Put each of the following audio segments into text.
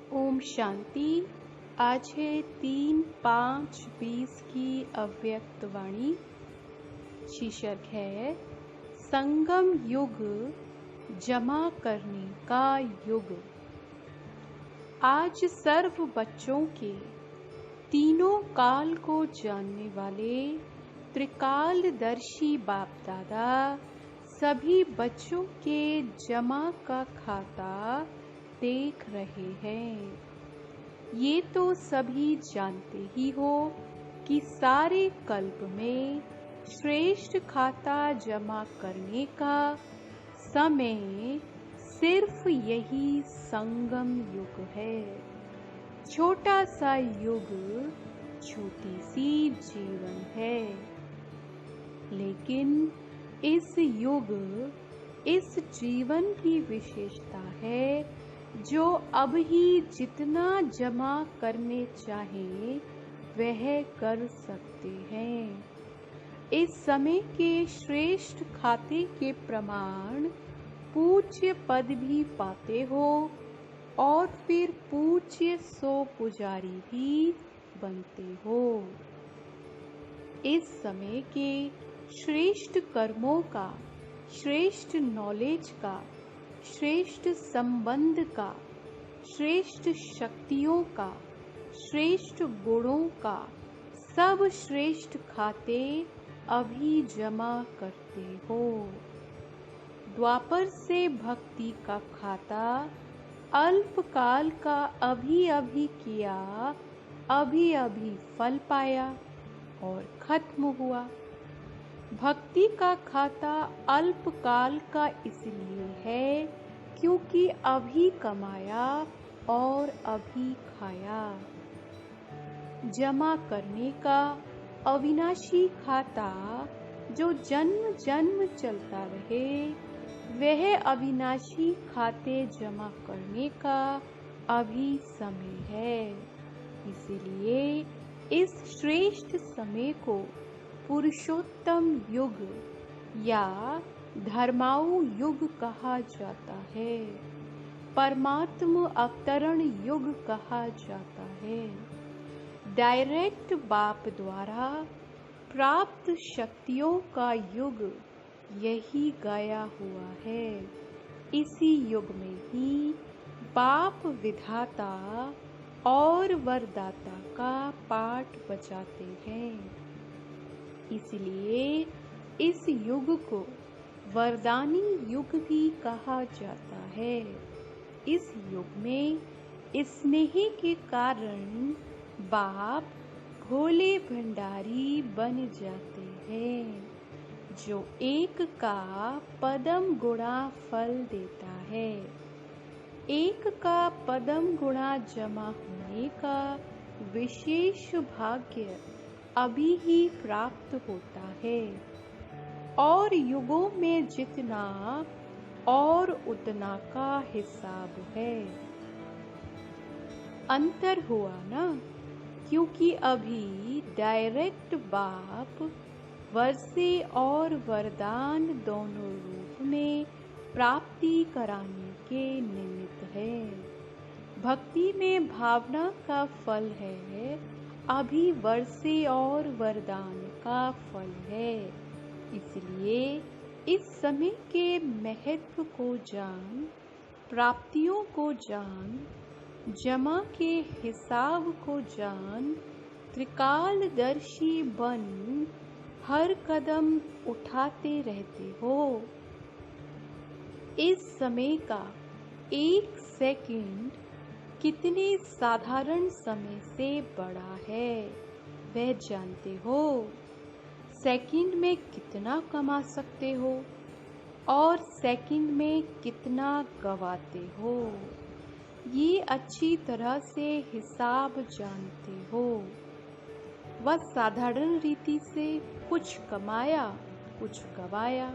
ओम शांति। आज है 3/5/20 की अव्यक्त वाणी। शीर्षक है संगम युग, जमा करने का युग। आज सर्व बच्चों के तीनों काल को जानने वाले त्रिकालदर्शी बाप दादा सभी बच्चों के जमा का खाता देख रहे हैं। ये तो सभी जानते ही हो कि सारे कल्प में श्रेष्ठ खाता जमा करने का समय सिर्फ यही संगम युग है। छोटा सा युग, छोटी सी जीवन है, लेकिन इस युग, इस जीवन की विशेषता है जो अब ही जितना जमा करने चाहे वह कर सकते हैं। इस समय के श्रेष्ठ खाते के प्रमाण पूज्य पद भी पाते हो और फिर पूज्य सो पुजारी भी बनते हो। इस समय के श्रेष्ठ कर्मों का, श्रेष्ठ नॉलेज का, श्रेष्ठ संबंध का, श्रेष्ठ शक्तियों का, श्रेष्ठ गुणों का सब श्रेष्ठ खाते अभी जमा करते हो। द्वापर से भक्ति का खाता अल्पकाल का अभी अभी किया, अभी अभी फल पाया और खत्म हुआ। भक्ति का खाता अल्पकाल का इसलिए है क्योंकि अभी कमाया और अभी खाया। जमा करने का अविनाशी खाता जो जन्म जन्म चलता रहे, वह अविनाशी खाते जमा करने का अभी समय है। इसलिए इस श्रेष्ठ समय को पुरुषोत्तम युग या धर्माऊ युग कहा जाता है, परमात्म अवतरण युग कहा जाता है। डायरेक्ट बाप द्वारा प्राप्त शक्तियों का युग यही गाया हुआ है। इसी युग में ही बाप विधाता और वरदाता का पाठ बजाते हैं। इसलिए इस युग को वरदानी युग भी कहा जाता है। इस युग में स्नेह के कारण बाप भोले भंडारी बन जाते हैं, जो एक का पदम गुणा फल देता है। एक का पदम गुणा जमा होने का विशेष भाग्य अभी ही प्राप्त होता है और युगों में जितना और उतना का हिसाब है। अंतर हुआ ना, क्योंकि अभी डायरेक्ट बाप वर्षे और वरदान दोनों रूप में प्राप्ति कराने के निमित्त है। भक्ति में भावना का फल है, अभी वर्षे और वरदान का फल है। इसलिए इस समय के महत्व को जान, प्राप्तियों को जान, जमा के हिसाब को जान, त्रिकालदर्शी बन हर कदम उठाते रहते हो। इस समय का एक सेकंड कितने साधारण समय से बड़ा है वह जानते हो। सेकंड में कितना कमा सकते हो और सेकंड में कितना गवाते हो, ये अच्छी तरह से हिसाब जानते हो। वह साधारण रीति से कुछ कमाया, कुछ गवाया।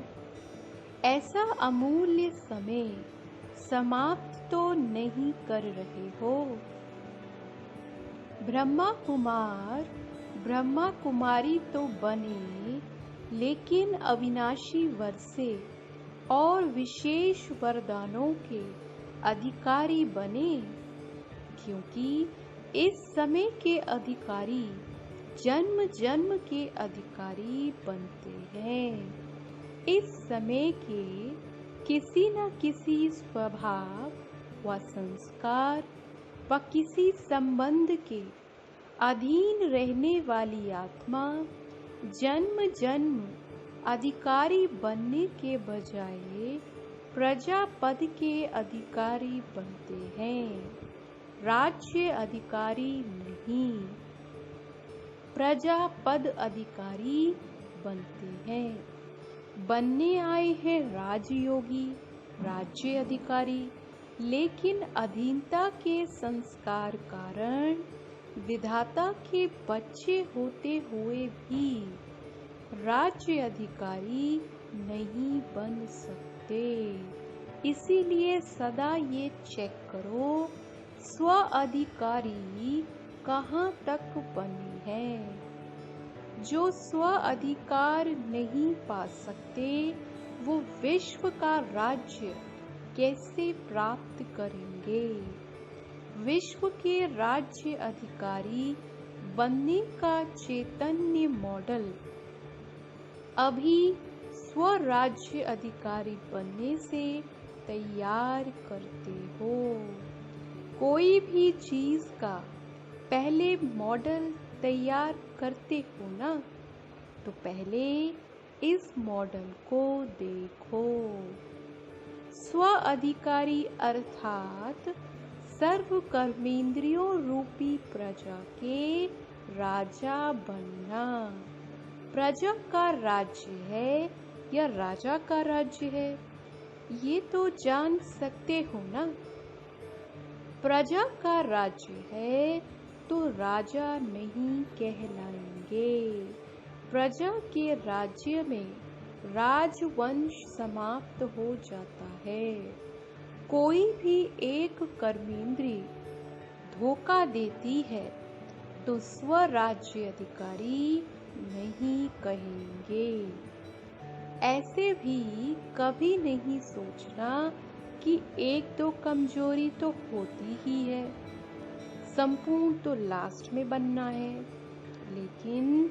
ऐसा अमूल्य समय समाप्त तो नहीं कर रहे हो। ब्रह्मा कुमार, ब्रह्मा कुमारी तो बने, लेकिन अविनाशी वर्षे और विशेष वरदानों के अधिकारी बने। क्योंकि इस समय के अधिकारी जन्म जन्म के अधिकारी बनते हैं। इस समय के किसी न किसी स्वभाव व संस्कार व किसी संबंध के अधीन रहने वाली आत्मा जन्म जन्म अधिकारी बनने के बजाय प्रजा पद के अधिकारी बनते हैं, राज्य अधिकारी नहीं, प्रजा पद अधिकारी बनते हैं। बनने आए हैं राजयोगी, राज्य अधिकारी, लेकिन अधीनता के संस्कार कारण विधाता के बच्चे होते हुए भी राज्य अधिकारी नहीं बन सकते। इसीलिए सदा ये चेक करो स्व अधिकारी कहाँ तक बने हैं। जो स्व अधिकार नहीं पा सकते वो विश्व का राज्य कैसे प्राप्त करेंगे। विश्व के राज्य अधिकारी बनने का चैतन्य मॉडल अभी स्वराज्य अधिकारी बनने से तैयार करते हो। कोई भी चीज का पहले मॉडल तैयार करते हो ना, तो पहले इस मॉडल को देखो। स्व अधिकारी अर्थात सर्व कर्मेंद्रियों रूपी प्रजा के राजा बनना। प्रजा का राज्य है या राजा का राज्य है, ये तो जान सकते हो ना। प्रजा का राज्य है तो राजा नहीं कहलाएंगे। प्रजा के राज्य में राजवंश समाप्त हो जाता है। कोई भी एक कर्मेंद्री धोखा देती है तो स्वराज्य अधिकारी नहीं कहेंगे। ऐसे भी कभी नहीं सोचना कि एक दो कमजोरी तो होती ही है, संपूर्ण तो लास्ट में बनना है। लेकिन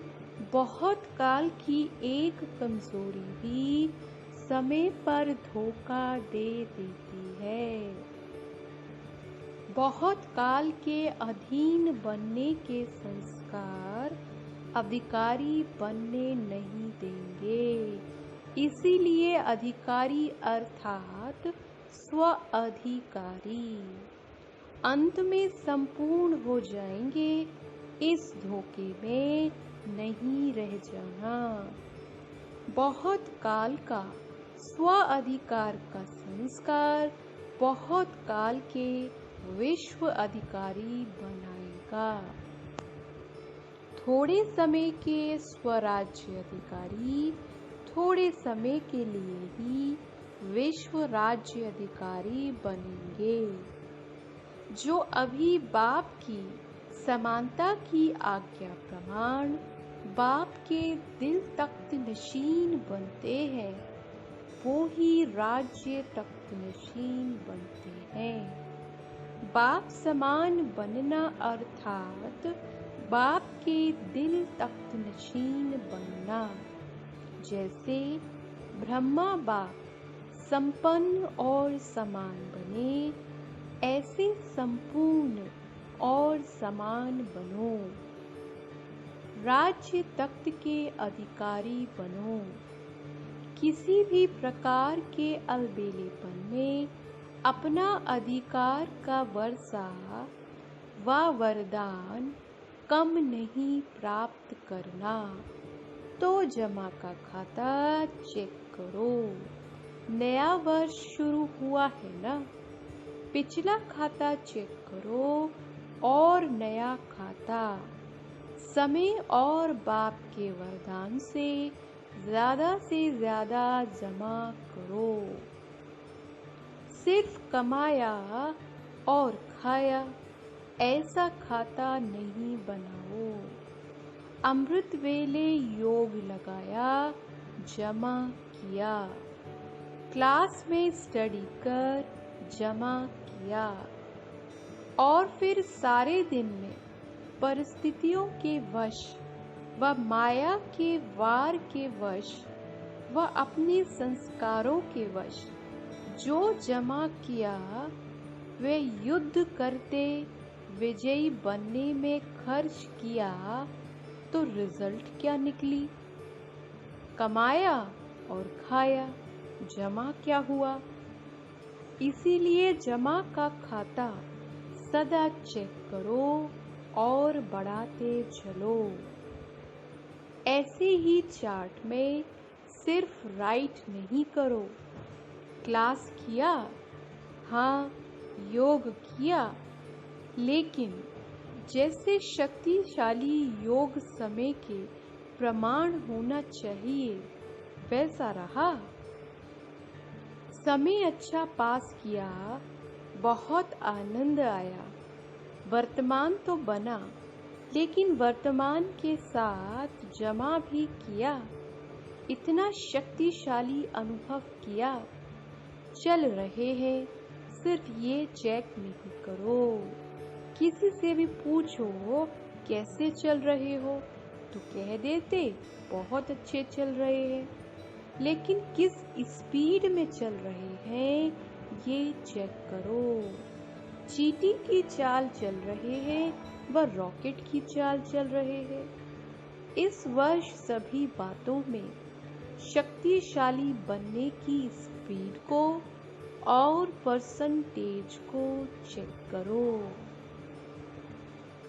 बहुत काल की एक कमजोरी भी समय पर धोखा दे देती है। बहुत काल के अधीन बनने के संस्कार अधिकारी बनने नहीं देंगे। इसीलिए अधिकारी अर्थात स्व अधिकारी अंत में संपूर्ण हो जाएंगे। इस धोखे में नहीं रह जाना। बहुत काल का स्व अधिकार का संस्कार बहुत काल के विश्व अधिकारी बनाएगा। थोड़े समय के स्वराज्य अधिकारी थोड़े समय के लिए ही विश्व राज्य अधिकारी बनेंगे। जो अभी बाप की समानता की आज्ञा प्रमाण बाप के दिल तख्त नशीन बनते हैं, वो ही राज्य तख्त नशीन बनते हैं। बाप समान बनना अर्थात बाप के दिल तख्त नशीन बनना। जैसे ब्रह्मा बाप संपन्न और समान बने, ऐसे संपूर्ण और समान बनो। राज्य तख्त के अधिकारी बनो। किसी भी प्रकार के अलबेलेपन में अपना अधिकार का वर्षा व वरदान कम नहीं प्राप्त करना। तो जमा का खाता चेक करो। नया वर्ष शुरू हुआ है ना, पिछला खाता चेक करो और नया खाता समय और बाप के वरदान से ज्यादा जमा करो। सिर्फ कमाया और खाया ऐसा खाता नहीं बनाओ। अमृत वेले योग लगाया, जमा किया। क्लास में स्टडी कर जमा किया। और फिर सारे दिन में परिस्थितियों के वश व माया के वार के वश व अपने संस्कारों के वश जो जमा किया वे युद्ध करते विजयी बनने में खर्च किया तो रिजल्ट क्या निकली? कमाया और खाया, जमा क्या हुआ? इसीलिए जमा का खाता सदा चेक करो और बढ़ाते चलो। ऐसे ही चार्ट में सिर्फ राइट नहीं करो। क्लास किया, हाँ, योग किया, लेकिन जैसे शक्तिशाली योग समय के प्रमाण होना चाहिए वैसा रहा। समय अच्छा पास किया, बहुत आनंद आया, वर्तमान तो बना, लेकिन वर्तमान के साथ जमा भी किया, इतना शक्तिशाली अनुभव किया। चल रहे हैं, सिर्फ ये चेक नहीं करो। किसी से भी पूछो कैसे चल रहे हो तो कह देते बहुत अच्छे चल रहे हैं, लेकिन किस स्पीड में चल रहे हैं ये चेक करो। चींटी की चाल चल रहे हैं व रॉकेट की चाल चल रहे हैं। इस वर्ष सभी बातों में शक्तिशाली बनने की स्पीड को और परसेंटेज को चेक करो।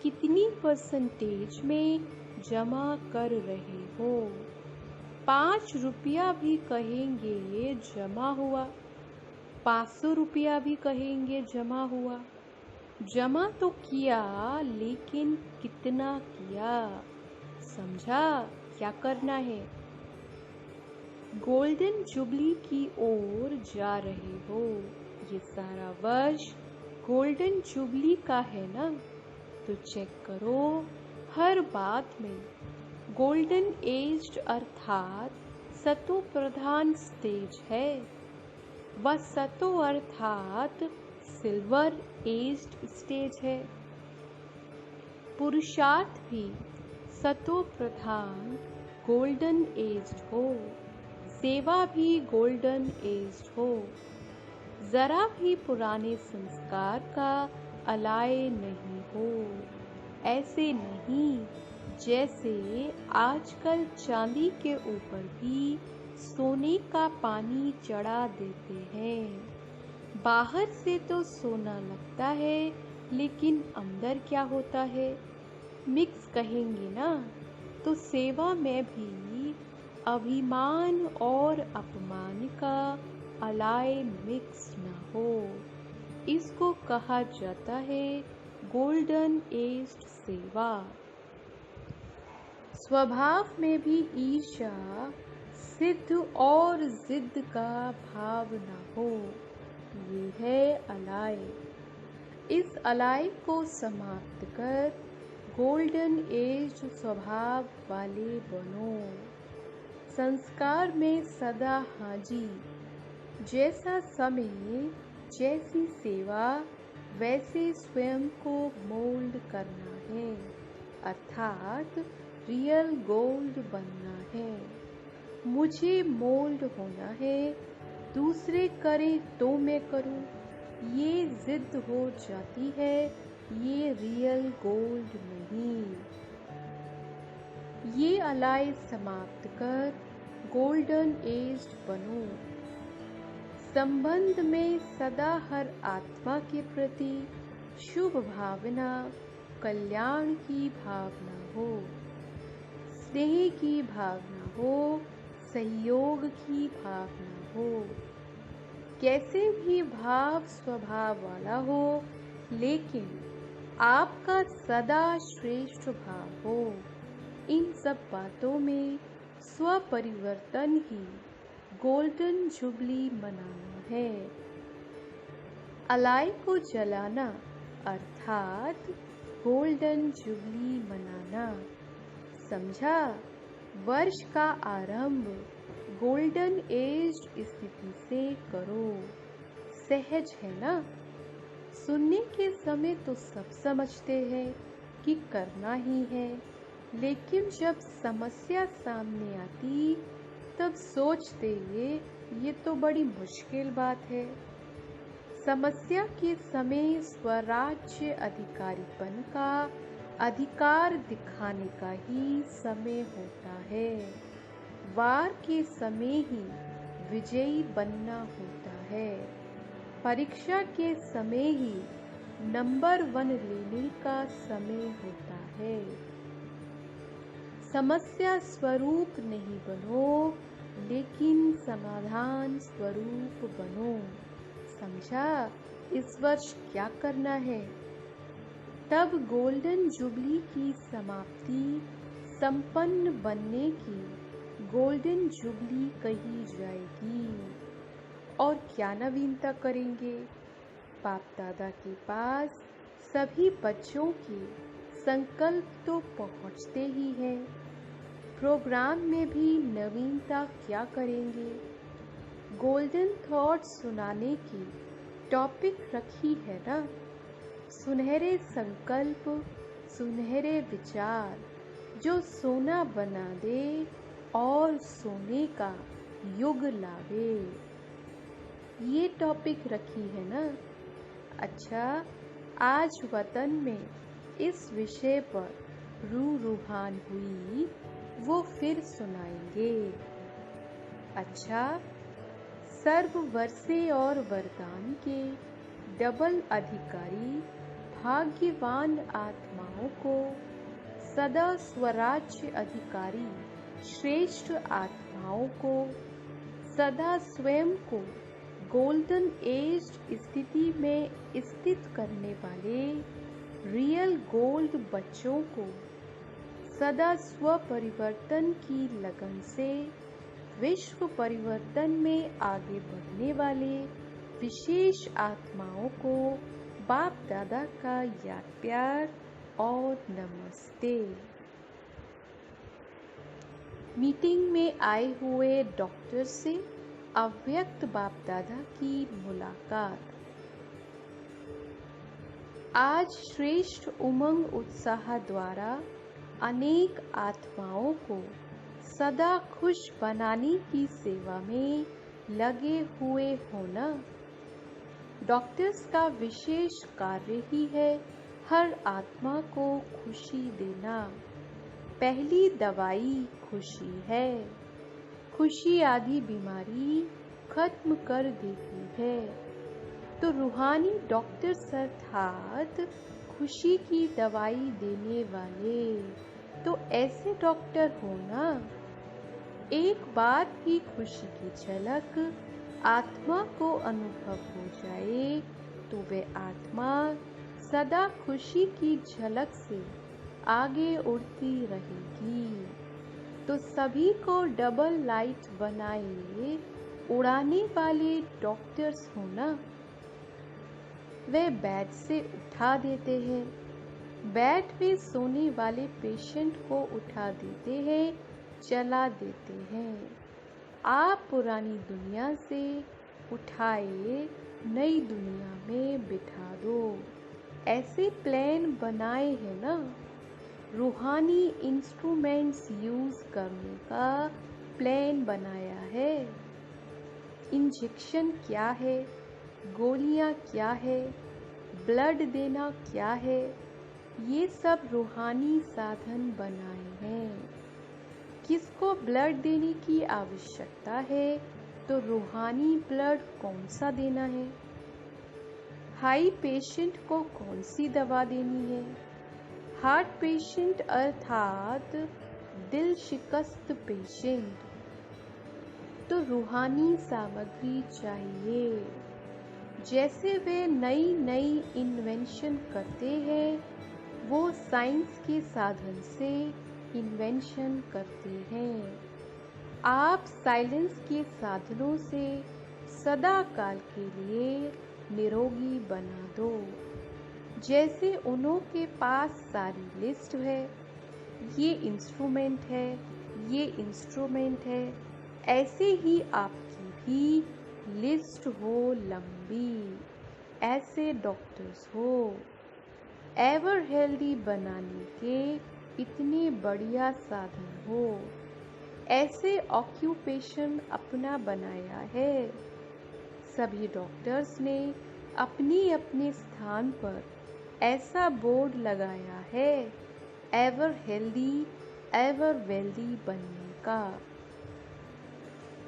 कितनी परसेंटेज में जमा कर रहे हो? 5 रुपया भी कहेंगे जमा हुआ, 500 रुपया भी कहेंगे जमा हुआ। जमा तो किया, लेकिन कितना किया? समझा क्या करना है? गोल्डन जुबली की ओर जा रहे हो। ये सारा वर्ष गोल्डन जुबली का है ना, तो चेक करो हर बात में गोल्डन एज अर्थात सतो प्रधान स्टेज है व सतो अर्थात सिल्वर एज्ड स्टेज है। पुरुषार्थ भी सतो प्रधान गोल्डन एज्ड हो, सेवा भी गोल्डन एज्ड हो। जरा भी पुराने संस्कार का अलाय नहीं हो। ऐसे नहीं जैसे आजकल चांदी के ऊपर भी सोने का पानी चढ़ा देते हैं। बाहर से तो सोना लगता है, लेकिन अंदर क्या होता है? मिक्स कहेंगे ना, तो सेवा में भी अभिमान और अपमान का अलाय मिक्स न हो। इसको कहा जाता है गोल्डन एज्ड सेवा। स्वभाव में भी ईर्ष्या, सिद्ध और जिद का भाव न हो, ये है अलाय। इस अलाय को समाप्त कर गोल्डन एज स्वभाव वाले बनो। संस्कार में सदा हाजी, जैसा समय जैसी सेवा वैसे स्वयं को मोल्ड करना है, अर्थात रियल गोल्ड बनना है। मुझे मोल्ड होना है, दूसरे करें तो मैं करूं, ये जिद हो जाती है, ये रियल गोल्ड नहीं। ये अलाय समाप्त कर गोल्डन एज्ड बनो। संबंध में सदा हर आत्मा के प्रति शुभ भावना, कल्याण की भावना हो, स्नेह की भावना हो, सहयोग की भावना हो। कैसे भी भाव स्वभाव वाला हो, लेकिन आपका सदा श्रेष्ठ भाव हो। इन सब बातों में स्वपरिवर्तन ही गोल्डन जुबली मनाना है। अलाय को जलाना अर्थात गोल्डन जुबली मनाना। समझा? वर्ष का आरंभ गोल्डन एज स्थिति से करो। सहज है ना? सुनने के समय तो सब समझते हैं कि करना ही है, लेकिन जब समस्या सामने आती तब सोचते ये तो बड़ी मुश्किल बात है। समस्या के समय स्वराज्य अधिकारीपन का अधिकार दिखाने का ही समय होता है। वार के समय ही विजयी बनना होता है। परीक्षा के समय ही नंबर 1 लेने का समय होता है। समस्या स्वरूप नहीं बनो, लेकिन समाधान स्वरूप बनो। समझा इस वर्ष क्या करना है? तब गोल्डन जुबली की समाप्ति संपन्न बनने की गोल्डन जुबली कही जाएगी। और क्या नवीनता करेंगे? बाप दादा के पास सभी बच्चों के संकल्प तो पहुंचते ही हैं। प्रोग्राम में भी नवीनता क्या करेंगे? गोल्डन थॉट्स सुनाने की टॉपिक रखी है ना। सुनहरे संकल्प, सुनहरे विचार जो सोना बना दे और सोने का युग लावे, ये टॉपिक रखी है ना। अच्छा, आज वतन में इस विषय पर रूहान हुई, वो फिर सुनाएंगे। अच्छा, सर्ववर्षे और वरदान के डबल अधिकारी भाग्यवान आत्माओं को सदा स्वराज्य अधिकारी श्रेष्ठ आत्माओं को सदा स्वयं को गोल्डन एज स्थिति में स्थित करने वाले रियल गोल्ड बच्चों को सदा स्व परिवर्तन की लगन से विश्व परिवर्तन में आगे बढ़ने वाले विशेष आत्माओं को बाप दादा का याद प्यार और नमस्ते। मीटिंग में आए हुए डॉक्टर से अव्यक्त बाप दादा की मुलाकात। आज श्रेष्ठ उमंग उत्साह द्वारा अनेक आत्माओं को सदा खुश बनाने की सेवा में लगे हुए होना। डॉक्टर्स का विशेष कार्य ही है हर आत्मा को खुशी देना। पहली दवाई खुशी है। खुशी आदि बीमारी खत्म कर देती है। तो रूहानी डॉक्टर्स अर्थात खुशी की दवाई देने वाले तो ऐसे डॉक्टर हो ना। एक बार भी खुशी की झलक आत्मा को अनुभव हो जाए तो वे आत्मा सदा खुशी की झलक से आगे उड़ती रहेगी। तो सभी को डबल लाइट बनाए उड़ाने वाले डॉक्टर्स हो ना। वे बेड से उठा देते हैं। बेड में सोने वाले पेशेंट को उठा देते हैं, चला देते हैं। आप पुरानी दुनिया से उठाए नई दुनिया में बिठा दो। ऐसे प्लान बनाए हैं ना। रूहानी इंस्ट्रूमेंट्स यूज करने का प्लान बनाया है। इंजेक्शन क्या है, गोलियां क्या है, ब्लड देना क्या है, ये सब रूहानी साधन बनाए हैं। किसको ब्लड देने की आवश्यकता है तो रूहानी ब्लड कौन सा देना है। हाई पेशेंट को कौन सी दवा देनी है। हार्ट पेशेंट अर्थात दिल शिकस्त पेशेंट तो रूहानी सामग्री चाहिए। जैसे वे नई नई इन्वेंशन करते हैं, वो साइंस के साधन से इन्वेंशन करते हैं। आप साइलेंस के साधनों से सदा काल के लिए निरोगी बना दो। जैसे उन्हों के पास सारी लिस्ट है, ये इंस्ट्रूमेंट है, ये इंस्ट्रूमेंट है, ऐसे ही आपकी भी लिस्ट हो लंबी। ऐसे डॉक्टर्स हो, एवर हेल्दी बनाने के इतने बढ़िया साधन हो, ऐसे ऑक्यूपेशन अपना बनाया है। सभी डॉक्टर्स ने अपनी अपने स्थान पर ऐसा बोर्ड लगाया है, एवर हेल्दी एवर वेल्दी बनने का।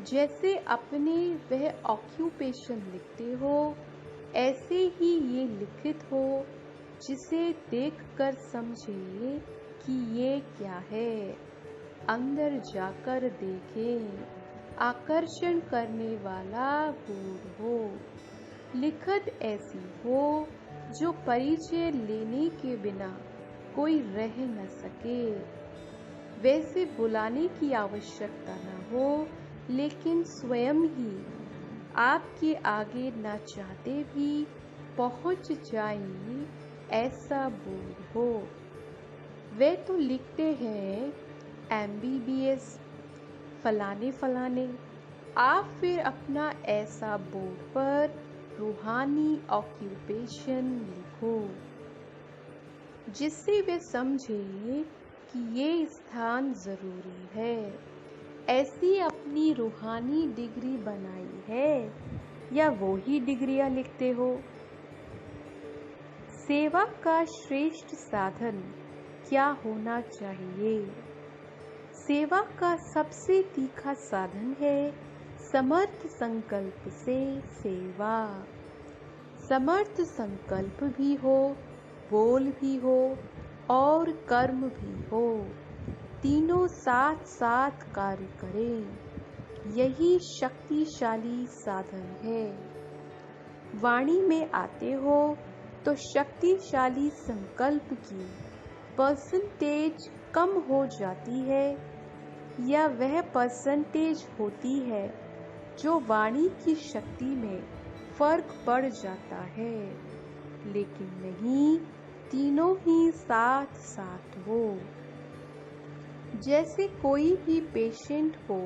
जैसे अपने वह ऑक्यूपेशन लिखते हो, ऐसे ही ये लिखित हो जिसे देखकर समझे कि ये क्या है। अंदर जाकर देखें, आकर्षण करने वाला बोर्ड हो। लिखत ऐसी हो जो परिचय लेने के बिना कोई रह न सके। वैसे बुलाने की आवश्यकता न हो, लेकिन स्वयं ही आपके आगे न चाहते भी पहुंच जाए, ऐसा बोर्ड हो। वे तो लिखते हैं MBBS फलाने फलाने, आप फिर अपना ऐसा बोर्ड पर रूहानी ऑक्यूपेशन लिखो, जिससे वे समझे कि ये स्थान जरूरी है। ऐसी अपनी रूहानी डिग्री बनाई है, या वो ही डिग्रियां लिखते हो? सेवा का श्रेष्ठ साधन क्या होना चाहिए? सेवा का सबसे तीखा साधन है समर्थ संकल्प से सेवा। समर्थ संकल्प भी हो, बोल भी हो और कर्म भी हो, तीनों साथ साथ कार्य करें, यही शक्तिशाली साधन है। वाणी में आते हो तो शक्तिशाली संकल्प की परसेंटेज कम हो जाती है, या वह परसेंटेज होती है जो वाणी की शक्ति में फर्क पड़ जाता है। लेकिन नहीं, तीनों ही साथ साथ हो। जैसे कोई भी पेशेंट हो,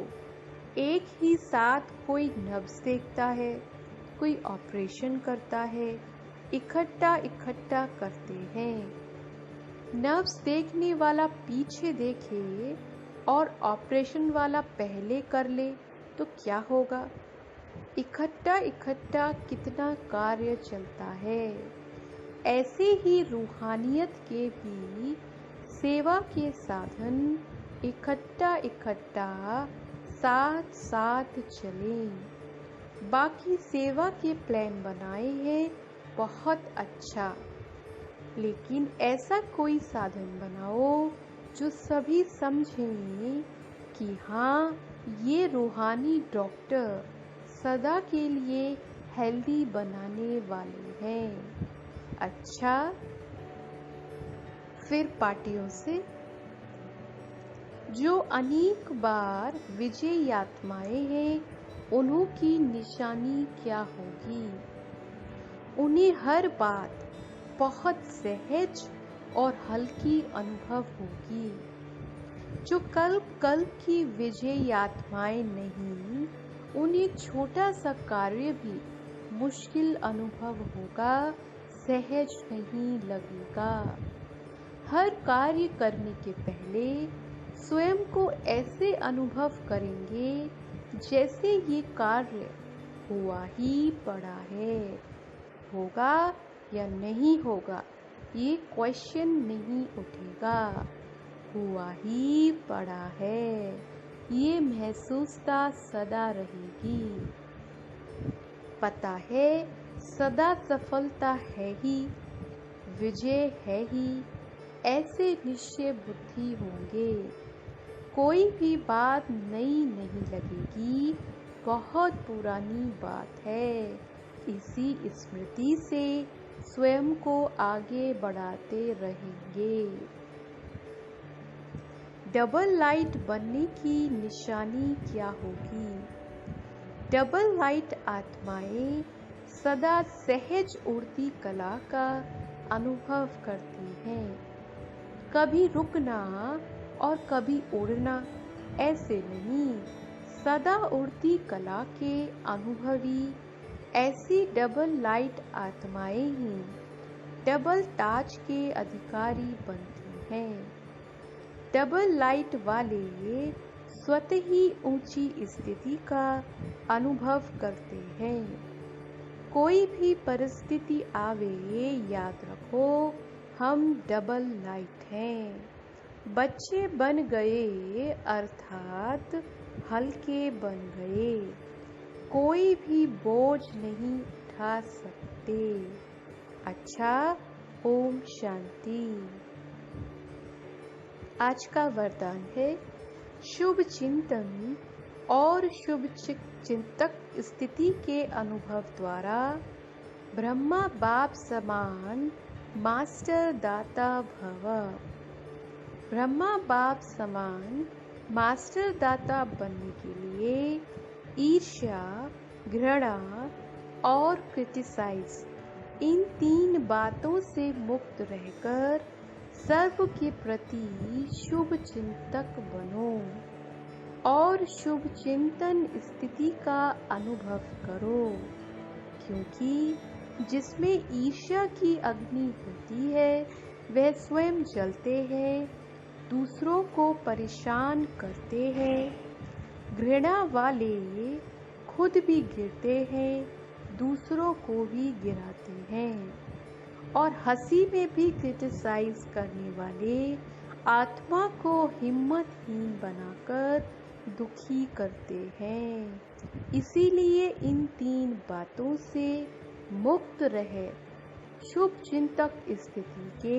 एक ही साथ कोई नब्ज देखता है, कोई ऑपरेशन करता है, इकट्ठा इकट्ठा करते हैं। नब्ज देखने वाला पीछे देखे और ऑपरेशन वाला पहले कर ले तो क्या होगा? इकट्ठा इकट्ठा कितना कार्य चलता है। ऐसे ही रूहानियत के भी सेवा के साधन इकट्ठा इकट्ठा साथ साथ चलें। बाकी सेवा के प्लान बनाए हैं, बहुत अच्छा, लेकिन ऐसा कोई साधन बनाओ जो सभी समझें कि हाँ, ये रूहानी डॉक्टर सदा के लिए हेल्दी बनाने वाले हैं। अच्छा, फिर पार्टियों से जो अनेक बार विजयी आत्माएं हैं, उन्हों की निशानी क्या होगी? उन्हें हर बात बहुत सहज और हल्की अनुभव होगी। जो कल्प की विजयी आत्माएं नहीं, उन्हें छोटा सा कार्य भी मुश्किल अनुभव होगा, सहज नहीं लगेगा। हर कार्य करने के पहले स्वयं को ऐसे अनुभव करेंगे जैसे ये कार्य हुआ ही पड़ा है। होगा या नहीं होगा, ये क्वेश्चन नहीं उठेगा। हुआ ही पड़ा है, ये महसूसता सदा रहेगी। पता है सदा सफलता है ही, विजय है ही, ऐसे निश्चय बुद्धि होंगे। कोई भी बात नई नहीं लगेगी, बहुत पुरानी बात है। इसी स्मृति से स्वयं को आगे बढ़ाते रहेंगे। डबल लाइट बनने की निशानी क्या होगी? डबल लाइट आत्माएं सदा सहज उड़ती कला का अनुभव करती हैं। कभी रुकना और कभी उड़ना, ऐसे नहीं, सदा उड़ती कला के अनुभवी ऐसी डबल लाइट आत्माएं ही डबल ताज के अधिकारी बनती हैं। डबल लाइट वाले स्वतः ही ऊंची स्थिति का अनुभव करते हैं। कोई भी परिस्थिति आवे, याद रखो हम डबल लाइट हैं। बच्चे बन गए अर्थात हल्के बन गए, कोई भी बोझ नहीं उठा सकते। अच्छा, ओम शांति। आज का वरदान है शुभ चिंतन और शुभ चिंतक स्थिति के अनुभव द्वारा ब्रह्मा बाप समान मास्टर दाता भव। ब्रह्मा बाप समान मास्टर दाता बनने के लिए ईर्ष्या, घृणा और क्रिटिसाइज इन 3 बातों से मुक्त रहकर सर्व के प्रति शुभ चिंतक बनो और शुभ चिंतन स्थिति का अनुभव करो, क्योंकि जिसमें ईर्ष्या की अग्नि होती है वह स्वयं जलते हैं, दूसरों को परेशान करते हैं। घृणा वाले खुद भी गिरते हैं, दूसरों को भी गिराते हैं। और हंसी में भी क्रिटिसाइज करने वाले आत्मा को हिम्मतहीन बनाकर दुखी करते हैं। इसीलिए इन 3 बातों से मुक्त रहे शुभ चिंतक स्थिति के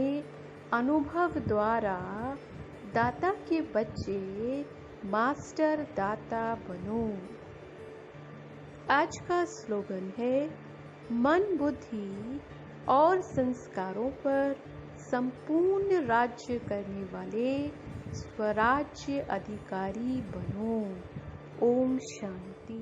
अनुभव द्वारा दाता के बच्चे मास्टर दाता बनो। आज का स्लोगन है मन, बुद्धि और संस्कारों पर संपूर्ण राज्य करने वाले स्वराज्य अधिकारी बनो। ओम शांति।